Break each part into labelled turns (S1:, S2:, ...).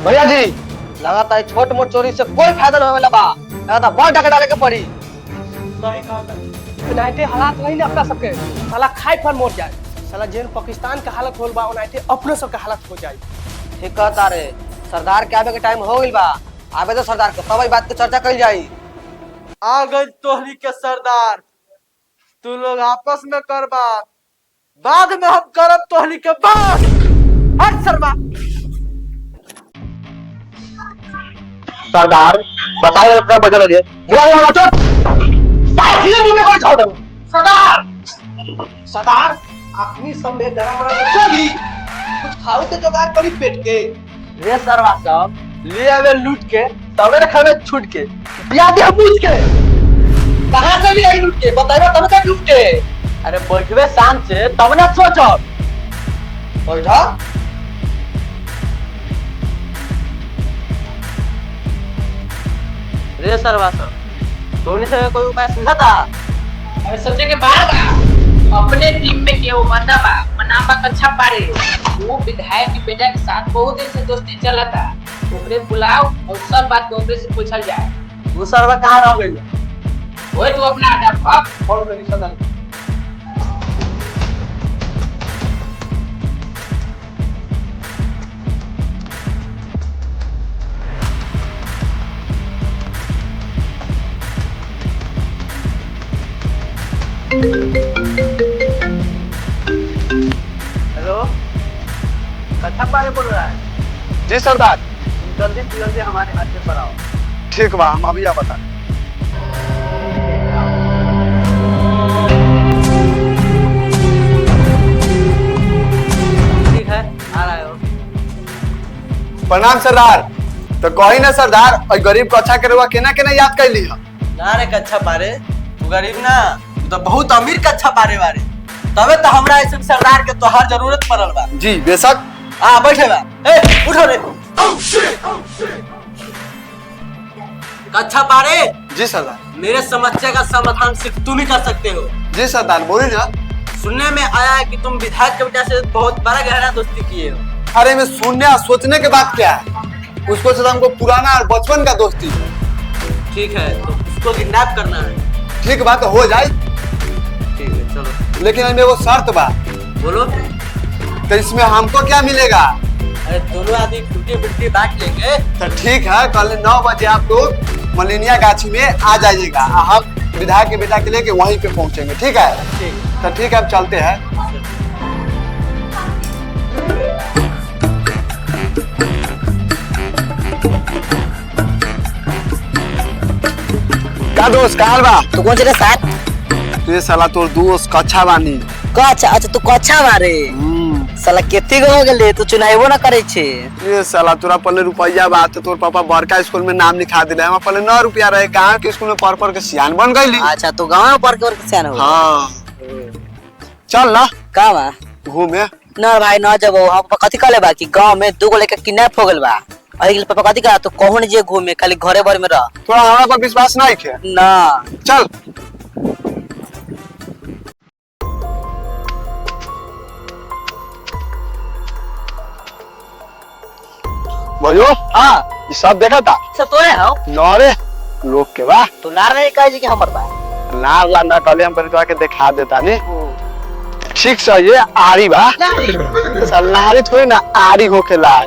S1: भैया जी लगातार छोट मोट चोरी से कोई फायदा नहीं होने बा, लगातार बड़ डका डाले के पड़ी।
S2: सही कहा यूनाइटेड हालात नहीं ना अपना सबके साला खाई पर मोड़ जाए। साला जेन पाकिस्तान का हालत होल बा यूनाइटेड अपने सब का हालत हो जाए।
S1: ठीक कहता रे, सरदार के आवे के टाइम हो गइल बा, आवे तो सरदार के तब बात के चर्चा कइल जाई।
S3: आ गई तोहरी के सरदार, तू लोग आपस में कर बात, बाद में हम करब तोहरी के बात। हट शर्मा।
S1: सरदार बताइए अपना बदल दे। सरदार सरदार अपनी सब में गरम चली कुछ खाओ के जुगाड़ करी पेट के। रे सरवा सब ले आवे लूट के तबे रखवे छूट के बिया दे पूछ के कहां से भी आई लूट के बताइबा तब का लूट के। अरे बैठवे शांत से तब ना सोचो बैठा। रे सरवा सब धोनी से कोई उपाय समझा था?
S4: अरे सोचे के बाहर बा अपने टीम में केहू मना बा मनाबा कच्छा पारे वो विधायक के बेटा के साथ बहुत दिन से दोस्ती चला था। ओकरे बुलाओ और सब बात को ओकरे से पूछल जाए।
S1: वो सरवा कहां रह गइल?
S4: ओए तू अपना अड्डा भाग
S1: फोन करी सदन। हेलो कच्छा पारे बोल रहा है?
S3: जी सरदार।
S1: जल्दी हमारे हाथ पर आओ।
S3: ठीक बा, हम अभी बता।
S1: ठीक है आ रहा हो।
S3: प्रणाम सरदार। तो कही ना सरदार, और गरीब को अच्छा करवा केना केना याद कर ली।
S1: ना रे कच्छा पारे, तू गरीब ना, तू तो बहुत अमीर कच्छा पारे बारे, तबे तो हमरा ऐसे सरदार के तोहार जरूरत पड़ल बा।
S3: जी बेशक।
S1: आ बैठे बा। ए उठो रे। कच्छा पारे।
S3: जी सरदार।
S1: मेरे समस्या का समाधान सिर्फ तुम ही कर सकते हो।
S3: जी सरदार बोलिए ना।
S1: सुनने में आया है कि तुम विधायक के बेटा से बहुत बड़ा गहरा दोस्ती किए हो।
S3: अरे मैं सुनने और सोचने के बाद क्या है, उसको से हमको पुराना और बचपन का दोस्ती है।
S1: ठीक है तो उसको किडनैप करना है।
S3: ठीक बात हो जाए,
S1: ठीक है चलो।
S3: लेकिन इसमें वो शर्त बा।
S1: बोलो।
S3: तो इसमें हमको क्या मिलेगा?
S1: अरे दोनों आदमी 50-50 बांट लेंगे।
S3: तो ठीक है, कल 9 बजे आप लोग मलिनिया गाछी में आ जाइएगा। हम विधायक के बेटा के लेके वहीं पे पहुंचेंगे। ठीक है?
S1: ठीक।
S3: तो ठीक है, अब चलते हैं। का दोस्त काल बा?
S5: तू कौन चले साथ?
S3: ये साला तोर दोस्त कच्छा बानी।
S5: कच्छा? अच्छा तू कच्छा बारे। साला केते गो हो गेले, तू चुनावो ना करे छे।
S3: ये साला तोरा पहले रुपया बा तो तोर पापा बड़का स्कूल में नाम लिखा दिले। हम पहले 9 रुपया रहे, गांव के स्कूल में पढ़ के सियान बन गइली।
S5: अच्छा तू गांव में पढ़ के सियान हो?
S3: हां चल ना
S5: का बा
S3: घूमे।
S5: ना भाई ना जबो। हम कथि कहले बा कि गांव में दो गो लड़का किडनैप हो गेल बा। अरे पापा कथि कहा, तो कहूं जे घूमे खाली घरे भर में रह।
S3: तोरा हमरा पर विश्वास नहीं है
S5: ना?
S3: चल। बोलो।
S5: हां
S3: ये सब देखा था?
S5: सब तो है हो।
S3: नौरे लोग के बा।
S5: तू नार नहीं कहे कि हमर बा।
S3: नार ला ना कले हम पर के दिखा देता ने। ठीक से ये आरी बा। सल्लारी थोड़ी ना आरी होखेला।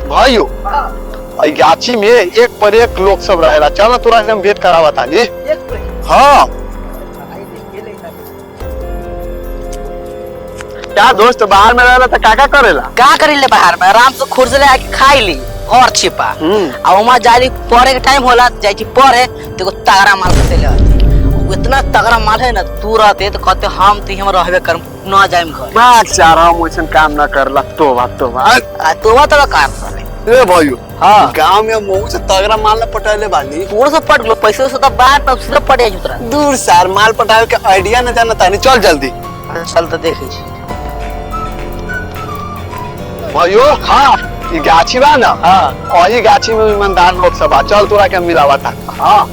S3: भाइयों गाछी में एक पर एक लोग सब रहेला। चल ना तोरा एकदम भेंट करावा था जी। हाँ क्या दोस्त बाहर में रहेला तो का करेला?
S5: का करिले बाहर में? आराम से खुर्ज ले आके खाई ली और छिपा। आ वहां जाली पढ़े के टाइम होला जाई छी पढ़े तो तगड़ा माल से ले। इतना तगड़ा माल है ना, तू रहते तो कहते हम तो हम रहबे कर ना जाइम घर।
S3: बात चार हम वैसन काम ना करला। तोबा
S5: तोबा तो कार साले।
S3: ए भाइयों
S5: हां
S3: गांव में मुंह से तगड़ा माल पटाले बानी।
S5: पूरा सब पट लो पैसे से तो बाहर तब से पटे जुतरा
S3: दूर सार माल पटावे के आइडिया न जाना तानी। चल जल्दी।
S5: चल तो देखी
S3: भाइयों। हाँ ये गाछी बा ना?
S5: हाँ
S3: और ये गाछी में ईमानदार लोग सब चल तोरा के मिलावा था।
S5: हाँ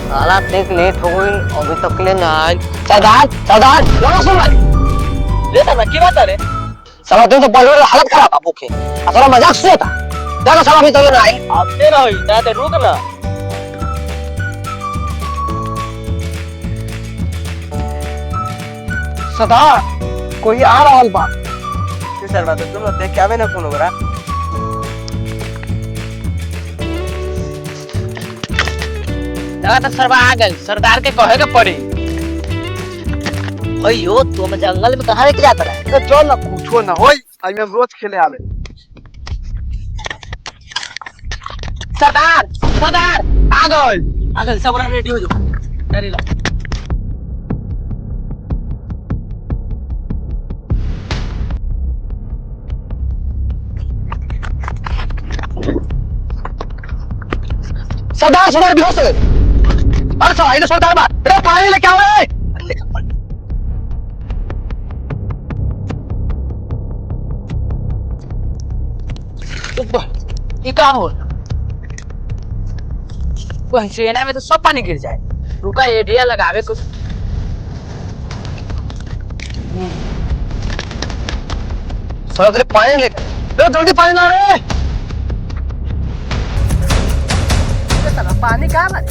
S5: साला देख लेट हो गई अभी तक ले ना आई। सरदार लगा सुन भाई ले ना की बात है रे साला तुम तो पहले हालत खराब आपको के साला मजाक से था जाना साला अभी तक ना आई अब दे रही जाते रुक ना
S2: सरदार कोई आ रहा बा।
S1: सर बात तुम लोग देख के आवे ना कोनो बरा
S4: लगा तो सरवा आ गए सरदार के कहे के पड़ी।
S5: अयो तुम जंगल में कहां लेके जाता रहा
S1: तो चल ना पूछो ना होई आज मैं रोज खेले आवे
S4: सरदार आ गए सब रेडी हो जाओ रेडी ला
S2: सरदार बेहोश हो गए। अरे साला इधर सरदार बा अरे पानी लेके आओ रे।
S4: ये क्या हो वही सेना में तो सब पानी गिर जाए रुका एडिया लगावे कुछ
S2: सरदार पानी लेके जल्दी पानी ला रे। पानी कहाँ है?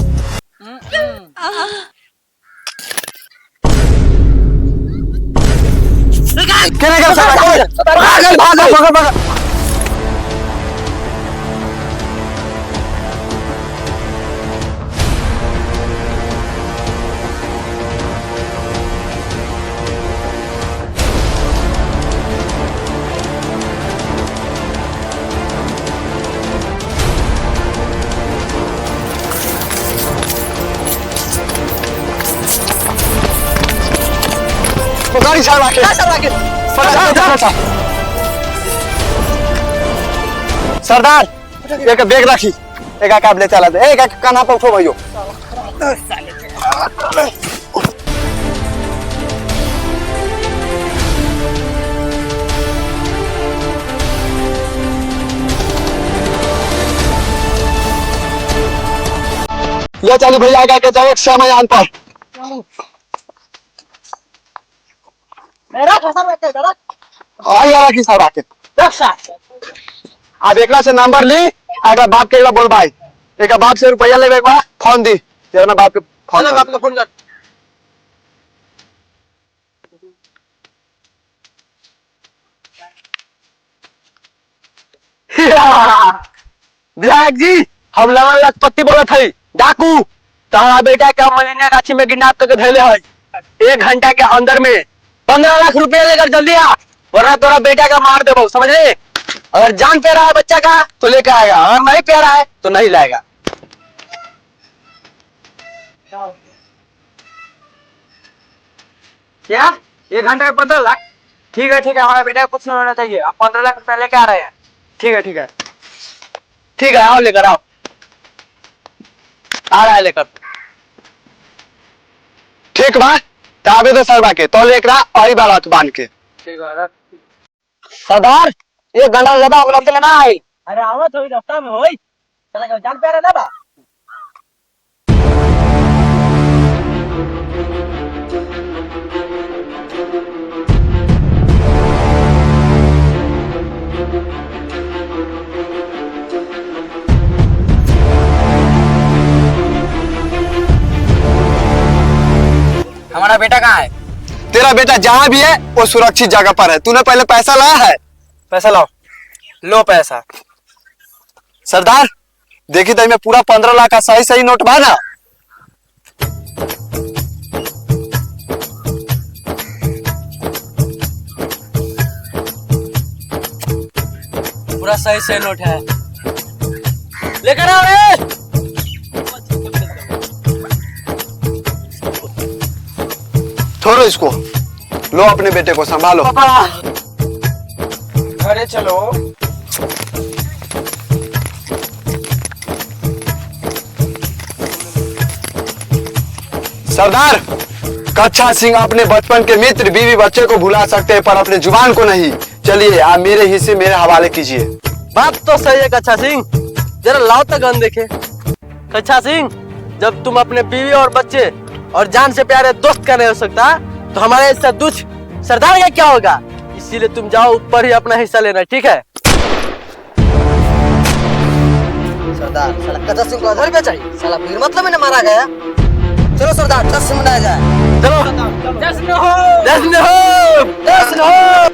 S1: भाग गाड़ी चला के सरदार एक बैग रखी एक काब ले चला दे एक कान्हा पर उठो भैयो ले चलो भैया आगे के जाओ श्यामयान पर
S5: मेरा खसा में के डरा
S1: आया की साहब आके
S5: रक्षा
S1: अब एकला से नंबर ली अगर बाप के बोल भाई एक बाप से रुपया लेवे एक बार फोन दी तेरा बाप के फोन बाप का फोन कर विधायक जी हम लवन लखपति बोले थे डाकू तारा बेटा के महीने गाछी में गिरनाप करके धैले है 1 घंटा के अंदर में 15 लाख रुपया लेकर जल्दी आ वरना तोरा बेटा का मार देबो समझ ले अगर जान पे रहा है बच्चा का तो लेकर आएगा अगर नहीं पे रहा है तो नहीं लाएगा क्या 1 घंटा में 15 लाख ठीक है हमारा बेटा को कुछ नहीं होना चाहिए आप 15 लाख रुपया लेके आ रहे हैं ठीक है आओ लेकर आओ आ रहा है लेकर ठीक बा ताबे तो सरबा के तो लेकर और बात बांध के ठीक है
S5: सरदार 1 घंटा ज्यादा हो लगते ना आई
S2: अरे आवत होई रास्ता में होई चला जान पे ना बा
S4: हमारा बेटा कहाँ है?
S1: तेरा बेटा जहाँ भी है वो सुरक्षित जगह पर है तूने पहले पैसा लाया है पैसा लाओ लो पैसा सरदार देखी तो मैं पूरा 15 लाख का सही नोट बा ना
S4: पूरा सही नोट है लेकर आओ रे
S1: छोड़ो इसको लो अपने बेटे को संभालो
S2: घरे चलो
S1: सरदार कच्छा सिंह अपने बचपन के मित्र बीवी बच्चे को भुला सकते हैं पर अपने जुबान को नहीं चलिए आप मेरे हिस्से मेरे हवाले कीजिए
S3: बात तो सही है कच्छा सिंह जरा लाओ तक गन देखे कच्छा सिंह जब तुम अपने बीवी और बच्चे और जान से प्यारे दोस्त का नहीं हो सकता तो हमारे हिस्सा दुष्ट सरदार का क्या होगा? इसीलिए तुम जाओ ऊपर ही अपना हिस्सा लेना, ठीक है?
S5: सरदार साला गदर सिंह को अधर पे चाहिए, साला बिन मतलब में न मारा गया। चलो सरदार जश्न मनाया जाए।
S3: चलो
S4: जश्न हो
S3: जश्न हो जश्न हो।